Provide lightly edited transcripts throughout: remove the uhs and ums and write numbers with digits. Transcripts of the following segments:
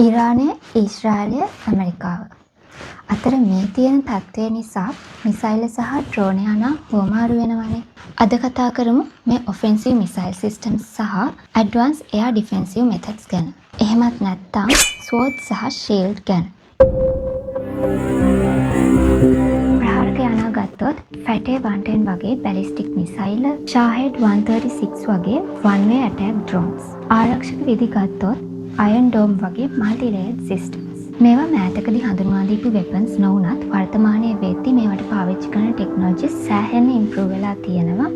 ඉරානය, ඊශ්‍රායලය, ඇමරිකාව අතර මේ තියෙන තත්ත්වය නිසා මිසයිල සහ ඩ්‍රෝන යනා හුවමාරු වෙනවනේ. අද කතා කරමු මේ ඔෆෙන්සිව් මිසයිල් සිස්ටම්ස් සහ ඇඩ්වාන්ස් එයාර් ඩිෆෙන්සිව් මෙතඩ්ස් ගැන. එහෙමත් නැත්නම් ස්වෝඩ් සහ ෂීල්ඩ් ගැන. ප්‍රහාරක යනා ගත්තොත් ෆැටේ 110 වගේ බැලිස්ටික් මිසයිල්, ෂාහෙඩ් 136 වගේ one way attack drones. ආරක්ෂක විධි ගත්තොත් අයන් ඩෝම් වගේ මල්ටි-ලේයර්ඩ් සිස්ටම්ස්. මේවා මෑතකදී හඳුන්වා දීපු වෙපන්ස් නොවුනත් වර්තමානයේ වෙද්දී මේවට පාවිච්චි කරන ටෙක්නොලොජිස් සෑහෙන ඉම්ප්‍රූව් වෙලා තියෙනවා.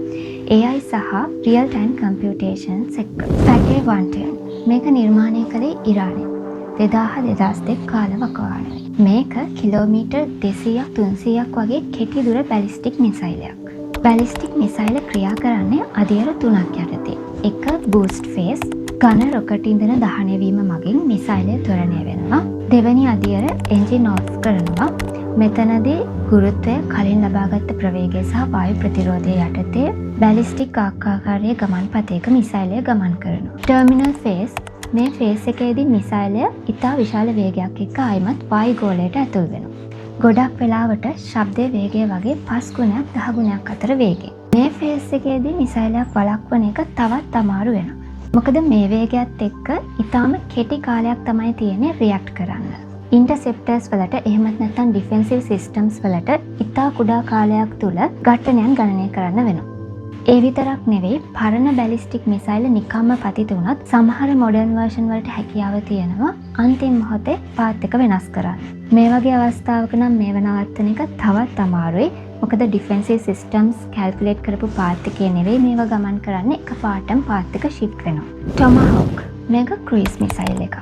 AI සහ රියල් ටයිම් කම්පියුටේෂන්ස් එක්ක. ෆැටේ 110 මේක නිර්මාණය කළේ ඉරානයේ 2000-2002 කාල වකවානුවේ. මේක කිලෝමීටර් 200ක් 300ක් වගේ කෙටි දුර බැලිස්ටික් මිසයිලයක්. බැලිස්ටික් මිසයිල ක්‍රියා කරන්නේ අදියර 3ක් යටතේ. එක බූස්ට් ෆේස් ඝන රොකට් ඉන්ධන දහනය වීම මගින් මිසයිලය ත්වරණය වෙනවා. දෙවැනි අදියර එන්ජින් ඔෆ් කරනවා. මෙතනදී ගුරුත්වය කලින් ලබාගත් ප්‍රවේගය සහ වායු ප්‍රතිරෝධය යටතේ බැලිස්ටික් ආකාරයේ ගමන් පථයක මිසයිලය ගමන් කරනවා. ටර්මිනල් ෆේස් මේ ෆේස් එකේදී මිසයිලය ඉතා විශාල වේගයක් එක්ක ආයිමත් වායු ගෝලයට ඇතුල් වෙනවා. ගොඩක් වෙලාවට ශබ්දයේ වේගය වගේ 5 ගුණයක් 10 ගුණයක් අතර වේගයෙන්. මේ ෆේස් එකේදී මිසයිලයක් වළක්වන එක තවත් අමාරු වෙනවා. මොකද මේ වේගයත් එක්ක ඉතාම කෙටි කාලයක් තමයි තියෙන්නේ රියැක්ට් කරන්න. ඉන්ටර්සෙප්ටර්ස් වලට එහෙමත් නැත්නම් ඩිෆෙන්සිව් සිස්ටම්ස් වලට ඉතා කුඩා කාලයක් තුල ඝට්ටනයන් ගණනය කරන්න වෙනවා. ඒ විතරක් නෙවෙයි පරණ බැලිස්ටික් මිසයිල් නිකම්ම පතිත වුණත් සමහර මොඩර්න් වර්ෂන් වලට හැකියාව තියෙනවා අන්තිම මොහොතේ පාත් එක වෙනස් කරන්න. මේ වගේ අවස්ථාවක නම් මේව නවත්තන එක තවත් අමාරුයි. මොකද ඩිෆෙන්සිව් සිස්ටම්ස් කැල්කියුලේට් කරපු පාත් එකේ නෙවෙයි මේවා ගමන් කරන්නේ එකපාරටම පාත් එක ෂිෆ්ට් වෙනවා. ටොමහොක් මේක ක්‍රූයිස් මිසයිල් එකක්.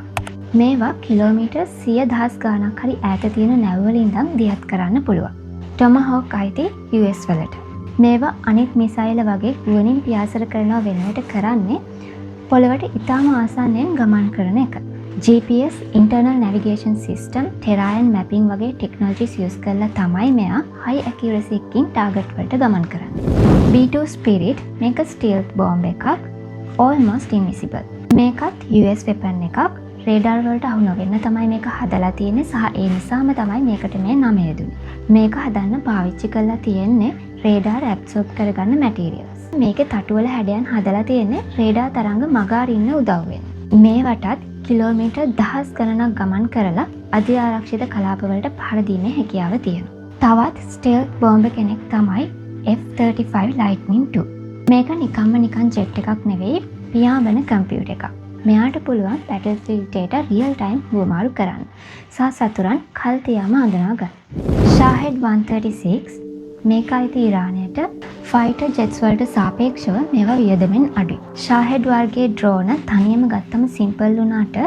මේවා කිලෝමීටර් 100,000 ගාණක් හරි ඈත තියෙන නැව්වල ඉඳන් දියත් කරන්න පුළුවන්. ටොමහොක් අයිති US වලට. මේවා අනිත් මිසයිල වගේ ගුවනින් පියාසර කරනව වෙනුවට කරන්නේ පොළවට ඉතාම ආසන්නයෙන් ගමන් කරන එක. GPS internal navigation system, terrain mapping වගේ ටෙක්නොලොජිස් යූස් කරලා තමයි මෙයා high accuracy එකකින් ටාගට් වලට ගමන් කරන්නේ. B2 Spirit මේක ස්ටීල්ත් බෝම්බ් එකක්, almost invisible. මේකත් US weapon එකක්. රේඩාර් වලට අහු නොවෙන්න තමයි මේක හදලා තියෙන්නේ සහ ඒ නිසාම තමයි මේකට මේ නම යෙදුනේ. මේක හදන්න පාවිච්චි කරලා තියෙන්නේ රේඩාර් ඇබ්සෝබ් කරගන්න මැටීරියල්ස්. මේකේ තටුවල හැඩයන් හදලා තියෙන්නේ රේඩාර් තරංග මග අරින්න උදව් වෙන. මේවටත් කිලෝමීටර් 1000 ගණනක් ගමන් කරලා අධි ආරක්ෂිත කලාප වලට පහර දීමේ හැකියාව තියෙනවා. තවත් ස්ටෙල්ත් බෝම්බ කෙනෙක් තමයි F-35 Lightning II. මේක නිකන් ජෙට් එකක් නෙවෙයි පියාඹන කම්පියුටර් එකක්. මෙයාට පුළුවන් බැටල්ෆීල්ඩ් එකට රියල් ටයිම් හුවමාරු කරන්න සහ සතුරන් කල් තියාම අඳුනා ගන්න. ෂාහෙඩ් 136 මේක අයිති ඉරානයට ෆයිටර් ජෙට්ස් වලට සාපේක්ෂව මේවා වියදමෙන් අඩුයි. ෂාහෙඩ් වර්ගයේ ඩ්‍රෝන තනියම ගත්තම සිම්පල් වුණාට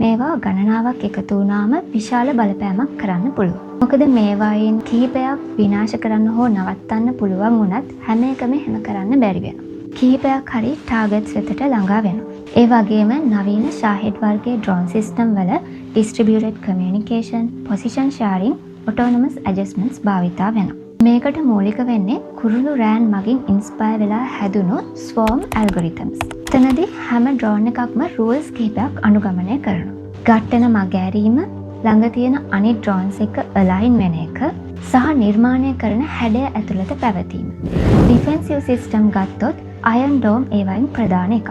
මේවා ගණනාවක් එකතු වුණාම විශාල බලපෑමක් කරන්න පුළුවන්. මොකද මේවායින් කිහිපයක් විනාශ කරන්න හෝ නවත්තන්න පුළුවන් වුණත් හැම එකම එහෙම කරන්න බැරි වෙනවා. කිහිපයක් හරි ටාගට්ස් වෙතට ළඟා වෙනවා. ඒ වගේම නවීන ෂාහෙඩ් වර්ගයේ ඩ්‍රෝන් සිස්ටම් වල ඩිස්ට්‍රිබියුටඩ් කමියුනිකේෂන්, පොසිෂන් ෂෙයාරින්, ඔටෝනමස් ඇඩ්ජස්ට්මන්ට්ස් භාවිතා වෙනවා. මේකට මූලික වෙන්නේ කුරුළු රෑන් මගින් ඉන්ස්පයර් වෙලා හැදුණු ස්වෝම් ඇල්ගොරිතම්ස්. එතනදී හැම ඩ්‍රෝන් එකක්ම රූල්ස් කිහිපයක් අනුගමනය කරනවා. ඝට්ටන මගහැරීම, ළඟ තියෙන අනිත් ඩ්‍රෝන්ස් එක්ක අලයින් වෙන එක සහ නිර්මාණය කරන හැඩය ඇතුළත පැවතීම. ඩිෆෙන්සිව් සිස්ටම් ගත්තොත් අයන් ඩෝම් ඒවයින් ප්‍රධාන එකක්.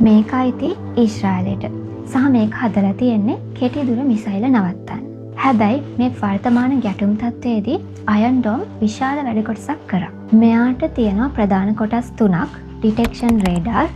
මේක අයිති ඊශ්‍රායලයට සහ මේක හදලා තියෙන්නේ කෙටි දුර මිසයිල නවත්තන්න. හැබැයි මේ වර්තමාන ගැටුම් තත්ත්වයේදී අයන් ඩෝම් විශාල වැඩ කොටසක් කරා. මෙයාට තියෙනවා ප්‍රධාන කොටස් 3ක්. Detection radar.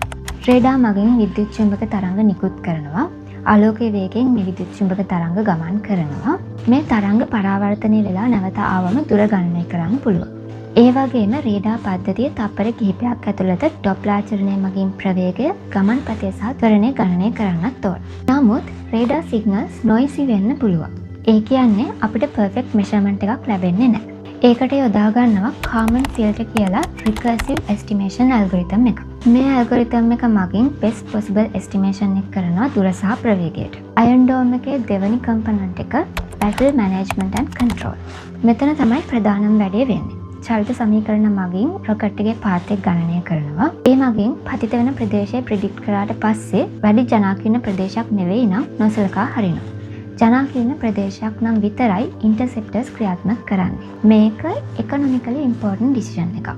රේඩාර් මගින් විද්‍යුත් චුම්බක තරංග නිකුත් කරනවා. ආලෝකයේ වේගයෙන් මේ විද්‍යුත් චුම්බක තරංග ගමන් කරනවා. මේ තරංග පරාවර්තනය වෙලා නැවත ආවම දුර ගණනය කරන්න පුළුවන්. ඒ වගේම රේඩාර් පද්ධතිය තප්පර කිහිපයක් ඇතුළත ඩොප්ලාචරණය මගින් ප්‍රවේගය, ගමන් පථය සහ ත්වරණය ගණනය කරන්නත් ඕන. නමුත් රේඩාර් සිග්නල්ස් නොයිසි වෙන්න පුළුවන්. ඒ කියන්නේ අපිට පර්ෆෙක්ට් මෙෂර්මන්ට් එකක් ලැබෙන්නේ නැහැ. ඒකට යොදා ගන්නවා කාමන් ෆිල්ටර් කියලා රිකර්සිව් එස්ටිමේෂන් ඇල්ගොරිතම් එකක්. මේ ඇල්ගොරිතම් එක මගින් best possible estimation එක කරනවා දුර සහ ප්‍රවේගයට. අයන් ඩෝම් එකේ දෙවැනි කම්පොනන්ට් එක battle management and control. මෙතන තමයි ප්‍රධානම වැඩේ වෙන්නේ. චලිත සමීකරණ මගින් රොකට් එකේ පාත් එක ගණනය කරනවා. ඒ මගින් පතිත වෙන ප්‍රදේශය ප්‍රෙඩික්ට් කරාට පස්සේ වැඩි ජනාකීර්ණ ප්‍රදේශයක් නෙවෙයි නම් නොසලකා හරිනවා. ජනාකීර්ණ ප්‍රදේශයක් නම් විතරයි ඉන්ටර්සෙප්ටර්ස් ක්‍රියාත්මක කරන්නේ. මේක economically important decision එකක්.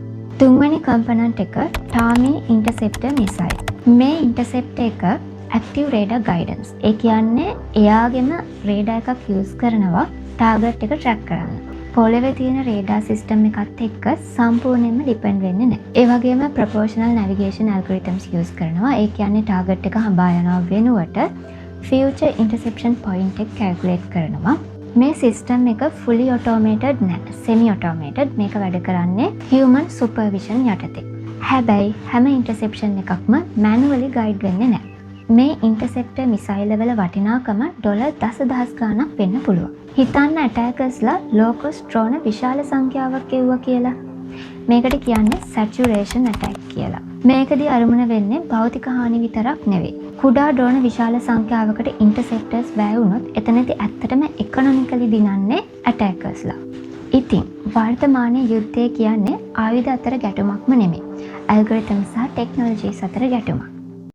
තුන්වෙනි කම්පොනන්ට් එක ටාමි ඉන්ටර්සෙප්ටර් මිසයිල්. මේ ඉන්ටර්සෙප්ටර් එක active radar guidance. ඒ කියන්නේ එයාගෙම රේඩා එකක් යූස් කරනවා ටාගට් එක ට්‍රැක් කරන්න. පොළවේ තියෙන රේඩාර් සිස්ටම් එකත් එක්ක සම්පූර්ණයෙන්ම ඩිපෙන්ඩ් වෙන්නේ නැහැ. ඒ වගේම ප්‍රොපෝෂනල් නැවිගේෂන් ඇල්ගොරිතම්ස් යූස් කරනවා. ඒ කියන්නේ ටාගට් එක හඹා යනවා වෙනුවට ෆියුචර් ඉන්ටර්සෙප්ෂන් පොයින්ට් එක කැල්කියුලේට් කරනවා. මේ සිස්ටම් එක fully automated නැහැ. semi automated. මේක වැඩ කරන්නේ human supervision යටතේ. හැබැයි හැම ඉන්ටර්සෙප්ෂන් එකක්ම manually guide වෙන්නේ නැහැ. මේ ඉන්ටර්සෙප්ටර් මිසයිල් වල වටිනාකම ඩොලර් දසදහස් ගණනක් වෙන්න පුළුවන්. හිතන්න ඇටැකර්ස්ලා ලෝකස් ඩ්‍රෝන විශාල සංඛ්‍යාවක් එව්වා කියලා. මේකට කියන්නේ සැචුරේෂන් ඇටැක් කියලා. මේකදී අරමුණ වෙන්නේ භෞතික හානි විතරක් නෙවෙයි. කුඩා ඩ්‍රෝන විශාල සංඛ්‍යාවකට ඉන්ටර්සෙප්ටර්ස් වැය වුණොත් එතනදී ඇත්තටම ඉකොනොමිකලි දිනන්නේ ඇටැකර්ස්ලා. ඉතින් වර්තමානයේ යුද්ධය කියන්නේ ආයුධ අතර ගැටුමක්ම නෙමෙයි. ඇල්ගොරිතම් සහ ටෙක්නොලොජිස් අතර ගැටුමක්.